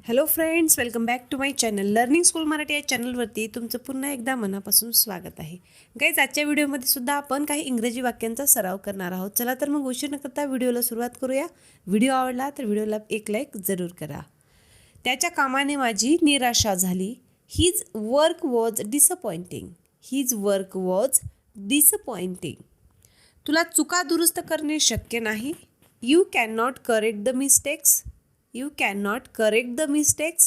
Hello friends, welcome back to my channel. Learning school Marathi या चॅनलवरती तुमचं पुन्हा एकदा मनापासून स्वागत आहे. गाईज, आजच्या व्हिडिओमध्ये सुद्धा आपण काही इंग्रजी वाक्यांचा सराव करणार आहोत. चला तर मग उशीर न करता व्हिडिओला सुरुवात करूया. व्हिडिओ आवडला तर व्हिडिओला एक लाईक जरूर करा. त्याच्या कामाने माझी निराशा झाली. His work was disappointing. His work was disappointing. तुला चुका दुरुस्त करणे शक्य नाही. You can not correct the mistakes. You can not correct the mistakes.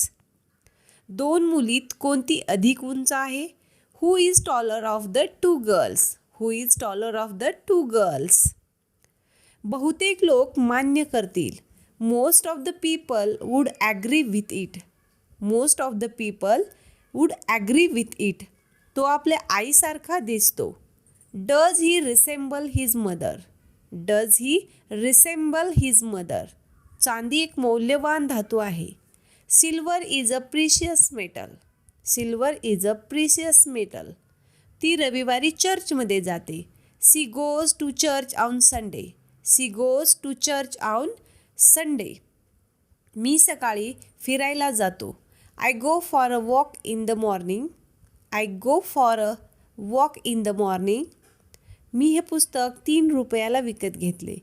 दोन मुलीत कोणती अधिक उंच आहे? Who is taller of the two girls? Who is taller of the two girls. बहुतेक लोक मान्य करतील. Most of the people would agree with it. Most of the people would agree with it. तो आपल्या आईसारखा दिसतो. Does he resemble his mother. Does he resemble his mother. चांदी एक मौल्यवान धातू आहे. Silver is a precious metal. Silver is a precious metal. ती रविवारी चर्चमध्ये जाते. She goes to church on Sunday. She goes to church on Sunday. मी सकाळी फिरायला जातो. I go for a walk in the morning. I go for a walk in the morning. मी हे पुस्तक 3 रुपयाला विकत घेतले.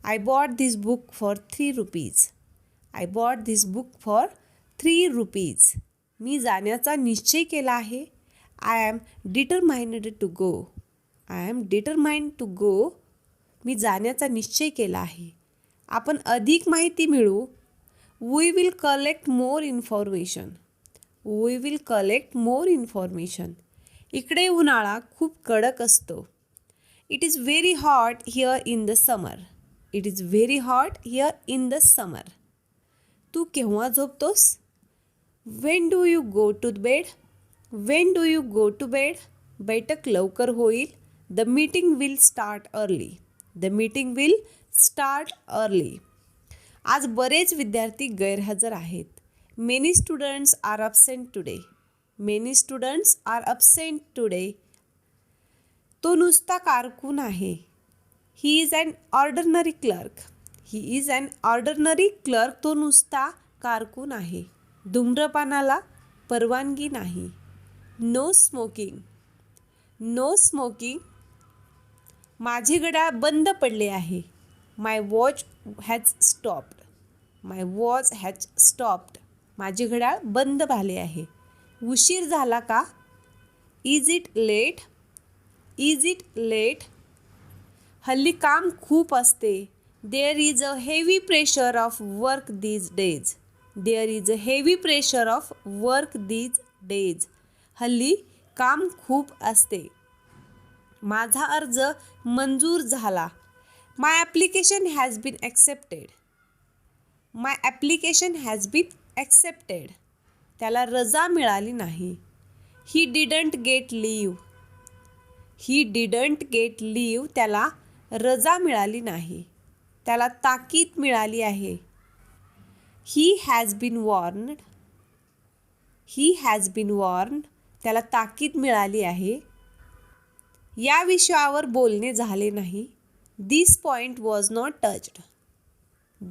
I bought this book for 3 rupees. I bought this book for 3 rupees. मी जाण्याचा निश्चय केला आहे. I am determined to go. I am determined to go. मी जाण्याचा निश्चय केला आहे. आपण अधिक माहिती मिळवू. We will collect more information. We will collect more information. इकडे उन्हाळा खूप कडक असतो. It is very hot here in the summer. It is very hot here in the summer. तू केव्हा झोपतोस? When do you go to bed? When do you go to bed? बैठक लवकर होईल. The meeting will start early. The meeting will start early. आज बरेच विद्यार्थी गैरहजर आहेत. Many students are absent today. Many students are absent today. तो नुसता कारकून आहे. He is an ordinary clerk. He is an ordinary clerk. तो नुसता कारकून आहे. धूम्रपानाला परवानगी नाही. No smoking. No smoking. माझे घड्याळ बंद पडले आहे. My watch has stopped. My watch has stopped. माझे घड्याळ बंद झाले आहे. उशीर झाला का? Is it late? Is it late? हल्ली काम खूप असते. There is a heavy pressure of work these days. There is a heavy pressure of work these days. हल्ली काम खूप असते. माझा अर्ज मंजूर झाला. My application has been accepted. My application has been accepted. त्याला रजा मिळाली नाही. He didn't get leave. He didn't get leave. त्याला रजा मिळाली नाही. त्याला ताकीद मिळाली आहे. He has been warned. He has been warned. त्याला ताकीद मिळाली आहे. या विषयावर बोलणे झाले नाही. This point was not touched.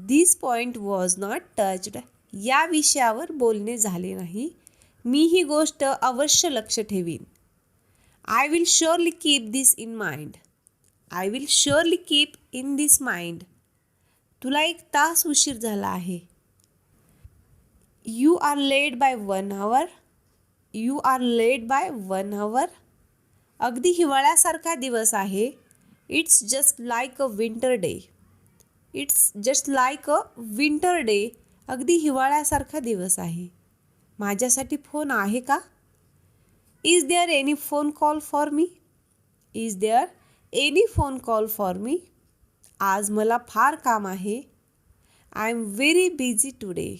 This point was not touched. या विषयावर बोलणे झाले नाही. मी ही गोष्ट अवश्य लक्ष ठेवीन. I will surely keep this in mind. I will surely keep in this mind. तुला 1 तास उशीर झाला आहे. You are late by 1 hour. You are late by 1 hour. अगदी हिवाळ्यासारखा दिवस आहे. It's just like a winter day. It's just like a winter day. अगदी हिवाळ्यासारखा दिवस आहे. माझ्यासाठी फोन आहे का? Is there any phone call for me? Is there any phone call for me? आज मला फार काम आहे. I am very busy today.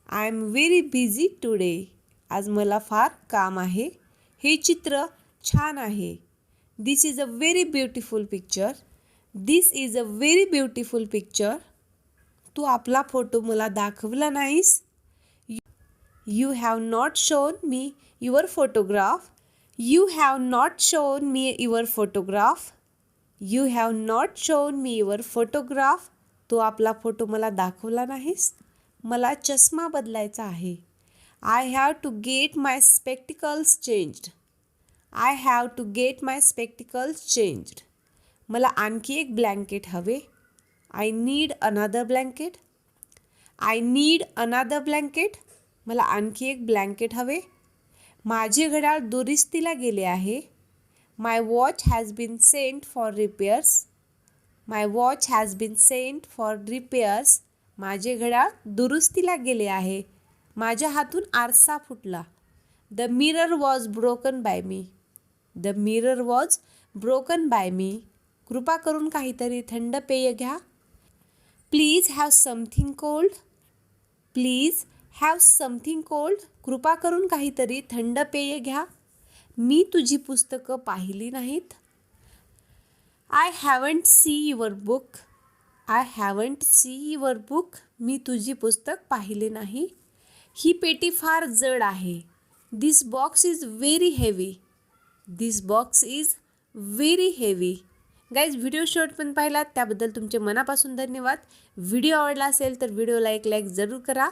I am very busy today. आज मला फार काम आहे. हे चित्र छान आहे. This is a very beautiful picture. This is a very beautiful picture. तू आपला फोटो मला दाखवला नाहीस. You have not shown me your photograph. You have not shown me your photograph. You have not shown me your photograph. तू आपला photo मला दाखवला नाहीस. मला चष्मा बदलायचा आहे. I have to get my spectacles changed. I have to get my spectacles changed. मला आणखी एक ब्लँकेट हवे. I need another blanket. I need another blanket. मला आणखी एक ब्लँकेट हवे. माझे घड्याळ दुरुस्तीला गेले आहे. My watch has been sent for repairs. My watch has been sent for repairs. माझे घड्याळ दुरुस्तीला गेले आहे. माझ्या हातून आरसा फुटला. The mirror was broken by me. The mirror was broken by me. कृपा करून काहीतरी थंड पेय घ्या. Please have something cold. Please have something cold. कृपा करून काहीतरी थंड पेय घ्या. मी तुझी पुस्तकं पाहिली नाहीत. I haven't see your book. I haven't see your book. मी तुझी पुस्तक पाहिले नाही. ही पेटी फार जड आहे. This box is very heavy. This box is very heavy. Guys, video शेवटपर्यंत पाहिलात त्याबद्दल तुमचे मनापासून धन्यवाद. व्हिडिओ आवडला असेल तर व्हिडिओला एक लाईक जरूर करा.